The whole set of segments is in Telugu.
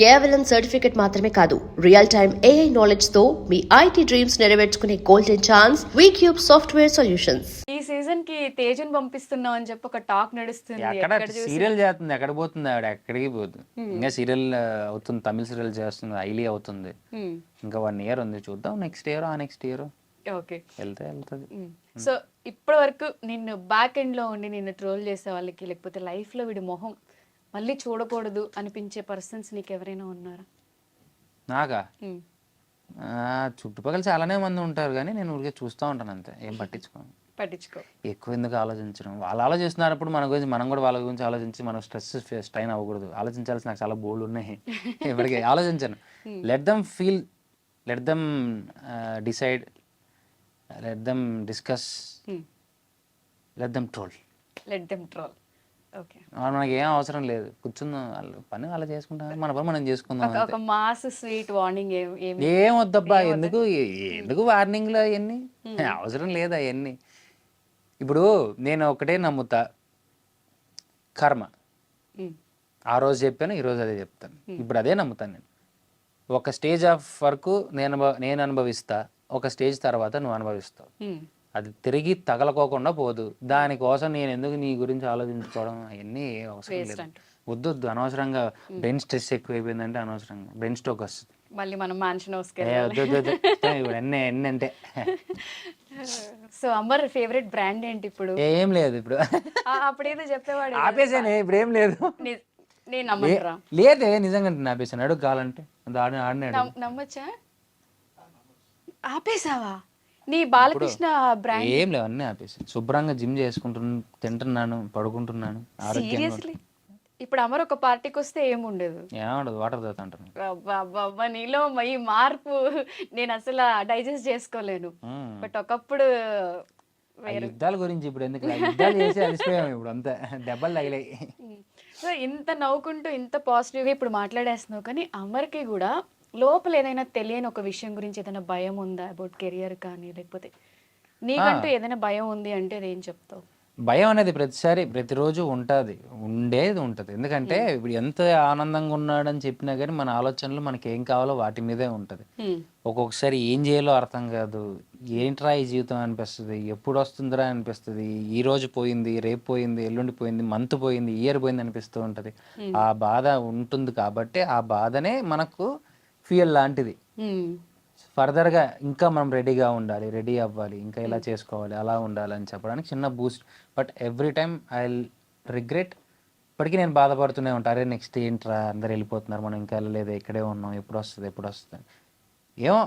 కేవలం సర్టిఫికెట్ మాత్రమే కాదు, రియల్ టైమ్ AI నాలెడ్జ్ తో మీ IT డ్రీమ్స్ నెరవేర్చుకునే golden chance Vcube software solutions. ఈ సీజన్ కి తేజుని పంపిస్తున్నాం అని చెప్పి ఒక టాక్ నడుస్తుంది. ఎక్కడ సీరియల్ చేస్తుంది, ఎక్కడ పోతుంది ఆవిడ, ఎక్కడికి పోతుంది. ఇంకా సీరియల్ అవుతుంది, తమిళ సీరియల్ చేస్తుంది, ఐలీ అవుతుంది. ఇంకా 1 year ఉంది, చూద్దాం నెక్స్ట్ ఇయర్ ఆ నెక్స్ట్ ఇయర్ ఓకే వెళ్తుంది. సో ఇప్పటి వరకు నిన్ను బ్యాక్ ఎండ్ లో ఉండి నిన్ను ట్రోల్ చేసే వాళ్ళకి, లేకపోతే లైఫ్ లో వీడి మొహం మళ్ళీ చూడకూడదు అనిపించే పర్సన్స్ నీకు ఎవరైనా ఉన్నారా? నాకా చుట్టుపక్కల చాలానే మంది ఉంటారు, కానీ నేను ఊరికే చూస్తూ ఉంటాను అంతే, ఏం పట్టించుకో. ఎక్కువ ఎందుకు ఆలోచించడం, వాళ్ళు ఆలోచిస్తున్నప్పుడు మన గురించి మనం కూడా వాళ్ళ గురించి ఆలోచించి మనం స్ట్రెస్ స్ట్రైన్ అవ్వకూడదు. ఆలోచించాల్సి నాకు చాలా బోల్డ్ ఉన్నాయి, ఇప్పటికీ ఆలోచించాను. Let them feel, let them decide, let them discuss, let them troll. Okay, మనకి ఏం అవసరం లేదు, కూర్చుందాం, వాళ్ళు పని అలా చేసుకుంటాం, మన పని మనం చేసుకుందాం. ఒక మాస్ స్వీట్ వార్నింగ్ ఏం వద్దబ్బా, ఎందుకు వార్నింగ్లు అవన్నీ అవసరం లేదు అవన్నీ. ఇప్పుడు నేను ఒకటే నమ్ముతా, కర్మ. ఆ రోజు చెప్పాను, ఈరోజు అదే చెప్తాను, ఇప్పుడు అదే నమ్ముతాను నేను. ఒక స్టేజ్ ఆఫ్ వరకు నేను అనుభవిస్తా, ఒక స్టేజ్ తర్వాత నువ్వు అనుభవిస్తావు. అది తిరిగి తగలకోకుండా పోదు. దానికోసం నేను ఎందుకు నీ గురించి ఆలోచించుకోవడం, అవన్నీ అవసరం లేదు. వద్దు, అనవసరంగా బ్రెయిన్ స్ట్రెస్ ఎక్కువ అయిపోయిందంటే అనవసరంగా బ్రెయిన్ స్ట్రోక్ వస్తుంది. మళ్ళీ మనం మ్యాన్షన్ హౌస్కి ఇప్పుడు ఎన్ని అంటే. సో అమర్ ఫేవరెట్ బ్రాండ్ ఏంటి ఇప్పుడు? ఏం లేదు ఇప్పుడు, అప్పుడేదో చెప్పేవాడు, ఆపేసానే, ఇప్పుడు ఏం లేదు. నేను నమ్మరా? లేదే, నిజంగా ఆపేసాను. అడుగు కావాలంటే ఆడినాడు, నమ్మచ్చా? ఆపేసావా? నీ బాలకృష్ణ బ్రాండ్ ఏం లేవు, అన్నీ ఆపేసాను. శుభ్రంగా జిమ్ చేసుకుంటున్నాను, తింటున్నాను, పడుకుంటున్నాను ఆరోగ్యంగా. ఇప్పుడు అమర్ ఒక పార్టీకి వస్తే ఏముండదు, వాటర్ తాగుతుంటాను. నీలో ఈ మార్పు నేను అసలు డైజెస్ట్ చేసుకోలేను. బట్ ఒకప్పుడు యుద్ధాల గురించి ఇప్పుడు ఎందుకు, యుద్ధాలు చేసి అలసిపోయాము ఇప్పుడు, అంతా దెబ్బలు తగిలాయి. సో ఇంత నవ్వుకుంటూ ఇంత పాజిటివ్గా ఇప్పుడు మాట్లాడేస్తున్నావు, కానీ అమర్కి కూడా లోపల ఏదైనా తెలియని ఒక విషయం గురించి ఏదైనా భయం ఉందా? అబౌట్ కెరియర్ కానీ, లేకపోతే నీకంటూ ఏదైనా భయం ఉంది అంటే అదేం చెప్తావు? భయం అనేది ప్రతిరోజు ఉంటుంది. ఎందుకంటే ఇప్పుడు ఎంత ఆనందంగా ఉన్నాడని చెప్పినా కానీ మన ఆలోచనలు మనకి ఏం కావాలో వాటి మీదే ఉంటుంది. ఒక్కొక్కసారి ఏం చేయాలో అర్థం కాదు, ఏంట్రా ఈ జీవితం అనిపిస్తుంది, ఎప్పుడు వస్తుందిరా అనిపిస్తుంది. ఈ రోజు పోయింది, రేపు పోయింది, ఎల్లుండి పోయింది, మంత్ పోయింది, ఇయర్ పోయింది అనిపిస్తూ ఉంటుంది. ఆ బాధ ఉంటుంది కాబట్టి ఆ బాధనే మనకు ఫ్యూయల్ లాంటిది. ఫర్దర్గా ఇంకా మనం రెడీ అవ్వాలి, ఇంకా ఇలా చేసుకోవాలి, అలా ఉండాలి అని చెప్పడానికి చిన్న Boost. But every time I regret. ఇప్పటికీ నేను బాధపడుతూనే ఉంటాను, అరే నెక్స్ట్ ఏంట్రా అందరు వెళ్ళిపోతున్నారు, మనం ఇంకా వెళ్ళలేదు, ఇక్కడే ఉన్నాం, ఎప్పుడు వస్తుంది. ఏమో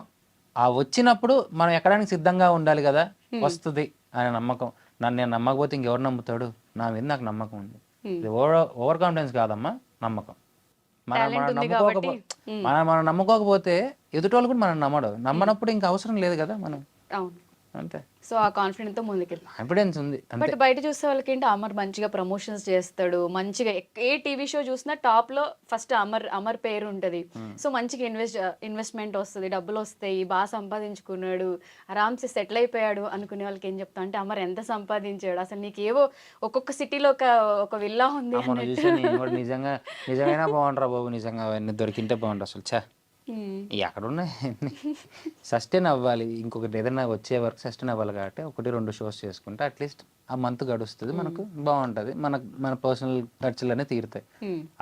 ఆ వచ్చినప్పుడు మనం ఎక్కడానికి సిద్ధంగా ఉండాలి కదా, వస్తుంది అనే నమ్మకం. నేను నమ్మకపోతే ఇంకెవరు నమ్ముతాడు? నా మీద నాకు నమ్మకం ఉంది. ఇది ఓవర్ కాన్ఫిడెన్స్ కాదమ్మా, నమ్మకం. మనం నమ్ముకోకపోతే ఎదుటోళ్ళు కూడా మనం నమ్మనప్పుడు ఇంకా అవసరం లేదు కదా మనం, అంతే. సో ఆ కాన్ఫిడెన్స్ తో ముందుకెళ్ళి కాన్ఫిడెన్స్ ఉంది. బట్ బయట చూసే వాళ్ళకి ఏంటి, అమర్ మంచిగా ప్రమోషన్స్ చేస్తాడు, మంచిగా ఏ టీవీ షో చూసినా టాప్ లో ఫస్ట్ అమర్ పేరు ఉంటది. సో మంచిగా ఇన్వెస్ట్మెంట్ వస్తుంది, డబ్బులు వస్తాయి, బాగా సంపాదించుకున్నాడు, ఆరామ్సే సెటిల్ అయిపోయాడు అనుకునే వాళ్ళకి ఏం చెప్తా అంటే, అమర్ ఎంత సంపాదించాడు అసలు, నీకేవో ఒక్కొక్క సిటీలో ఒక విల్లా ఉంది. నిజంగా బాగుంటారా బాబు, నిజంగా అవన్నీ దొరికింటే బాగుంటారు అసలు. ఎక్కడున్నాయి, సస్టైన్ అవ్వాలి, ఇంకొకటి ఏదైనా వచ్చే వరకు సస్టైన్ అవ్వాలి. కాబట్టి 1-2 షోస్ చేసుకుంటే అట్లీస్ట్ ఆ మంత్ గడుస్తుంది, మనకు బాగుంటుంది, మన పర్సనల్ ఖర్చులనే తీరుతాయి.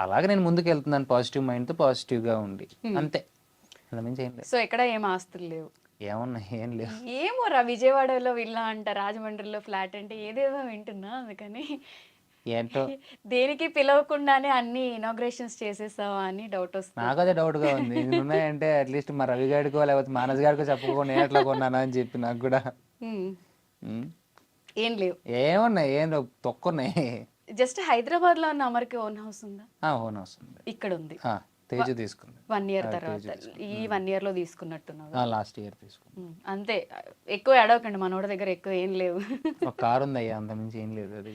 అలాగే నేను ముందుకు వెళ్తున్నాను పాజిటివ్ మైండ్తో, పాజిటివ్గా ఉండి, అంతే. మించి ఏం లేదు. సో ఎక్కడ ఏం ఆస్తులు లేవు? ఏమున్నాయి, ఏం లేవు. ఏమో రా, విజయవాడలో విల్లా అంట, రాజమండ్రిలో ఫ్లాట్ అంటే ఏదేదో వింటున్నా, అందుకని ఏంటో దేనికి పిలవకుండానే అన్ని ఇనాగ్రేషన్స్ చేసేసావా అని డౌట్ వస్తుంది. నాకు అదే డౌట్ గా ఉంది. ఉన్నాయంటే అట్లీస్ట్ మా రవి గారికో లేకపోతే మానస్ గారికో చెప్పకుండా నేను ఎట్లా కొన్నానా అని చెప్పి నాకు కూడా ఏం లేవు. ఏమున్నాయి, ఏం తొక్కున్నాయి. జస్ట్ హైదరాబాద్ లో ఉన్న అమర్కి ఓన్ హౌస్ ఉందా? ఓన్ హౌస్ ఉంది, ఇక్కడ ఉంది. తేజు తీసుకుంది 1 year తర్వాత. ఈ 1 year లో తీసుకున్నట్టున్నావు? లాస్ట్ ఇయర్ తీసుకుంది. అంతే, ఎక్కువ అడగకండి, మనోడి దగ్గర ఎక్కువ ఏం లేవు. ఒక కారు ఉంది అయ్యా, అంత మించి ఏం లేదు అది.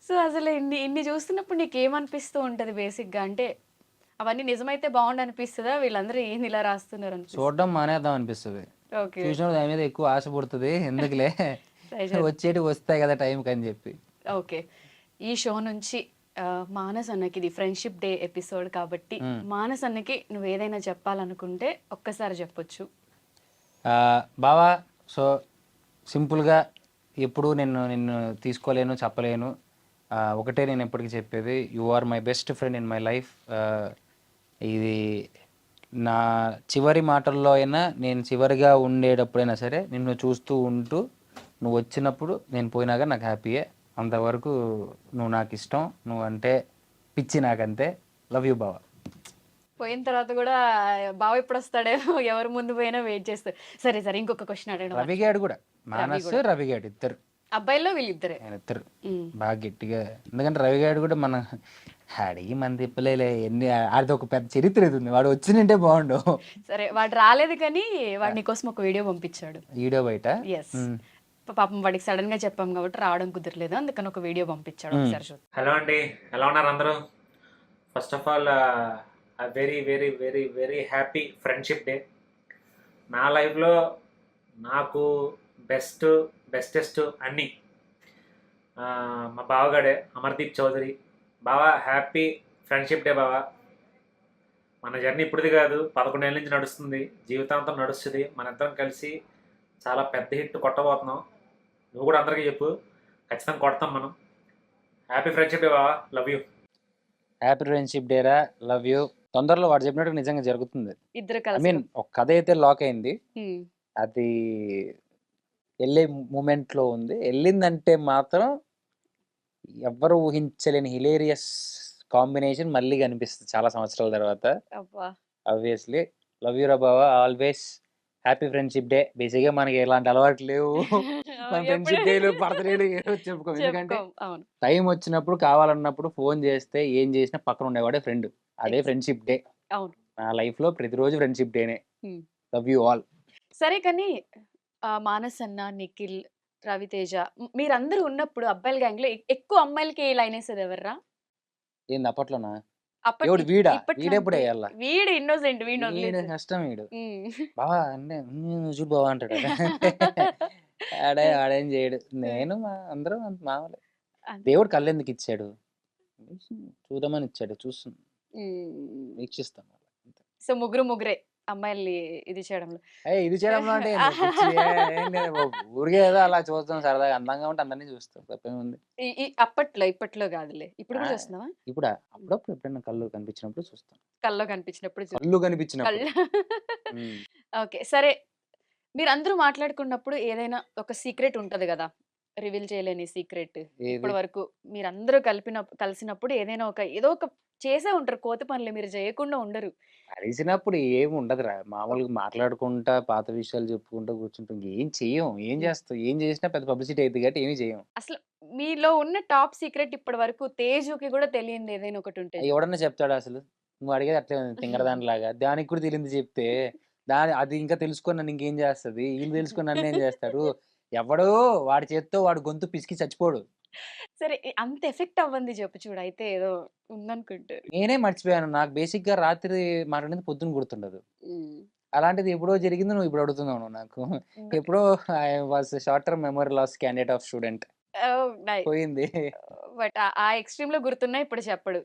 సో అసలు ఇన్ని చూస్తున్నప్పుడు నీకు ఏమనిపిస్తూ ఉంటది బేసిక్గా? అంటే అవన్నీ నిజమైతే బాగుండు అనిపిస్తుందా, వీళ్ళందరూ ఏంది ఇలా రాస్తున్నారు అని? చూడడం మానేద్దాం అనిపిస్తుంది, చూసినప్పుడు దాని మీద ఎక్కువ ఆశ పడుతుంది, ఎందుకులే వస్తాయి కదా టైంకి అని చెప్పి. ఓకే, ఈ షో నుంచి మానస్ అన్నకి ఇది ఫ్రెండ్షిప్ డే ఎపిసోడ్ కాబట్టి మానస్ అన్నకి నువ్వు ఏదైనా చెప్పాలనుకుంటే ఒక్కసారి చెప్పొచ్చు. బావా, సో సింపుల్గా ఎప్పుడు నిన్ను తీసుకోలేను, చెప్పలేను. ఒకటే నేను ఎప్పటికీ చెప్పేది, you are my best friend in my life. ఇది నా చివరి మాటల్లో అయినా, నేను చివరిగా ఉండేటప్పుడైనా సరే నిన్ను చూస్తూ ఉంటూ, నువ్వు వచ్చినప్పుడు నేను పోయినాక నాకు హ్యాపీయే. అంతవరకు నువ్వు నాకు ఇష్టం, నువ్వు అంటే పిచ్చి నాకంతే. లవ్ యూ బావా. పోయిన తర్వాత కూడా బావ ఎప్పుడు వస్తాడేమో ఎవరు ముందు పోయినా వెయిట్ చేస్తారు. సరే సరే, ఇంకొక క్వశ్చన్ అడగడం. రవిగాడు కూడా, మానస్ రవిగాడు ఇద్దరు, అబ్బాయిల్లో వీళ్ళిద్దరే. ఆయన ఇద్దరు బాగా గట్టిగా. ఎందుకంటే రవిగాడు కూడా మన అడిగి మన తిప్పలేలే ఎన్ని, అది ఒక పెద్ద చరిత్ర ఇది ఉంది. వాడు వచ్చినంటే బాగుండు. సరే, వాడు రాలేదు కానీ వాడు నీకోసం ఒక వీడియో పంపించాడు. వీడియో బయట. ఎస్, పాపం వాడికి సడన్ గా చెప్పాం కాబట్టి రావడం కుదరలేదు, అందుకని ఒక వీడియో పంపించాడు. ఒకసారి చూద్దాం. హలో అండి, ఎలా ఉన్నారు అందరూ? First of all very very very very happy friendship day. నా లైఫ్లో నాకు బెస్టెస్ట్ అన్నీ మా బావగాడే, అమర్దీప్ చౌదరి. బావా, హ్యాపీ ఫ్రెండ్షిప్ డే బావా. మన జర్నీ ఇప్పుడుది కాదు, 11 ఏళ్ళ నుంచి నడుస్తుంది, జీవితాంతం నడుస్తుంది. మనిద్దరం కలిసి చాలా పెద్ద హిట్ కొట్టబోతున్నాం. నువ్వు కూడా అందరికీ చెప్పు, ఖచ్చితంగా కొడతాం మనం. హ్యాపీ ఫ్రెండ్షిప్ డే బావా, love you. Happy friendship day రా, లవ్ యూ. తొందరలో వాడు చెప్పినట్టు నిజంగా జరుగుతుంది. ఇద్దరు ఐ కలిసి మీన్ ఒక కథ అయితే లాక్ అయింది, అది వెళ్ళే మూమెంట్లో ఉంది. వెళ్ళిందంటే మాత్రం ఎవ్వరు ఊహించలేని హిలేరియస్ కాంబినేషన్ మళ్ళీ కనిపిస్తుంది చాలా సంవత్సరాల తర్వాత. ఆబ్వియస్లీ లవ్ యూ రా బావా, ఆల్వేస్ హ్యాపీ ఫ్రెండ్షిప్ డే. బేసిక్గా మనకి ఎలాంటి అలవాటు లేవు, మన ఫ్రెండ్షిప్ డేలు బర్త్డేలు ఏదో చెప్పుకో. ఎందుకంటే టైం వచ్చినప్పుడు కావాలన్నప్పుడు ఫోన్ చేస్తే ఏం చేసినా పక్కన ఉండేవాడే ఫ్రెండ్. అదే ఫ్రెండ్షిప్ డే. నా లైఫ్ లో ప్రతిరోజు ఫ్రెండ్షిప్ డేనే. Love you all. సరే కానీ మానస్ అన్న, నిఖిల్, రవితేజ మీరందరూ ఉన్నప్పుడు అబ్బాయిల గ్యాంగ్ లో ఎక్కువ అమ్మాయిలకి లైన్ వేసేది ఎవర్రా? ఏంది అప్పట్లోనా? ఎవడు వీడా? వీడెప్పుడు వేయాల? వీడు ఇన్నోసెంట్, వీడు కష్టం. వీడు బావా అంటే చూడు బావా అంటాడు. ఆడేం చేయడు. నేను అందరం మామూలే. దేవుడు కళ్ళు ఎందుకు ఇచ్చాడు? చూద్దామని ఇచ్చాడు, చూస్తున్నాం, వీక్షిస్తాం. సో ముగ్గురే అమ్మాయిల్ని ఇది చేయడంలో. ఇది చేయడంలో అంటే ఊరికే ఏదో అలా చూస్తాం సరదాగా, అందంగా ఉంటే అందరినీ చూస్తాం, తప్పేముంది. ఇప్పట్లో కాదులే, ఇప్పుడు కూడా చూస్తున్నావా? ఇప్పుడు అప్పుడప్పుడు ఎప్పుడైనా కళ్ళు కనిపించినప్పుడు చూస్తాం. కళ్ళు కనిపించినప్పుడు ఓకే సరే, మీరు అందరూ మాట్లాడుకున్నప్పుడు ఏదైనా ఒక సీక్రెట్ ఉంటది కదా, రివీల్ చేయలేని సీక్రెట్. ఇప్పటి వరకు మీరందరూ కలిసినప్పుడు ఏదో ఒక చేసే ఉంటారు, కోతి పనులు మీరు చేయకుండా ఉండరు. కలిసినప్పుడు ఏమి ఉండదురా, మామూలుగా మాట్లాడుకుంటా పాత విషయాలు చెప్పుకుంటా కూర్చుంటాం. ఏం చెయ్యం, ఏం చేస్తాం, ఏం చేసినా పెద్ద పబ్లిసిటీ అయితే కాబట్టి ఏమీ చెయ్యం. అసలు మీలో ఉన్న టాప్ సీక్రెట్ ఇప్పటి వరకు తేజుకి కూడా తెలియదు ఏదైనా ఒకటి ఉంటే ఎవడన్నా చెప్తాడు? అసలు నువ్వు అడిగేది అట్లే తింగరదానిలాగా. దానికి కూడా తెలియదు చెప్తే అది ఇంకా తెలుసుకొని నన్ను ఇంకేం చేస్తుంది, ఈయన తెలుసుకొని నన్ను ఏం చేస్తాడు? ఎవడో వాడి చేత్తో వాడు గొంతు పిసికి చచ్చిపోడు. సరే, అంత ఎఫెక్ట్ అవ్వంది చెప్పు చూడు, అయితే ఏదో ఉందనుకుంటారు. నేనే మర్చిపోయాను. నాకు బేసిక్ గా రాత్రి మాట్లాడింది పొద్దున్న గుర్తుండదు. అలాంటిది ఎప్పుడో జరిగింది, నువ్వు ఇప్పుడు అడుగుతున్నావు నాకు. ఎప్పుడో I was short term memory loss candidate of student. పోయింది. బట్ ఆ ఎక్స్ట్రీమ్ లో గుర్తున్నా ఇప్పుడు చెప్పడు.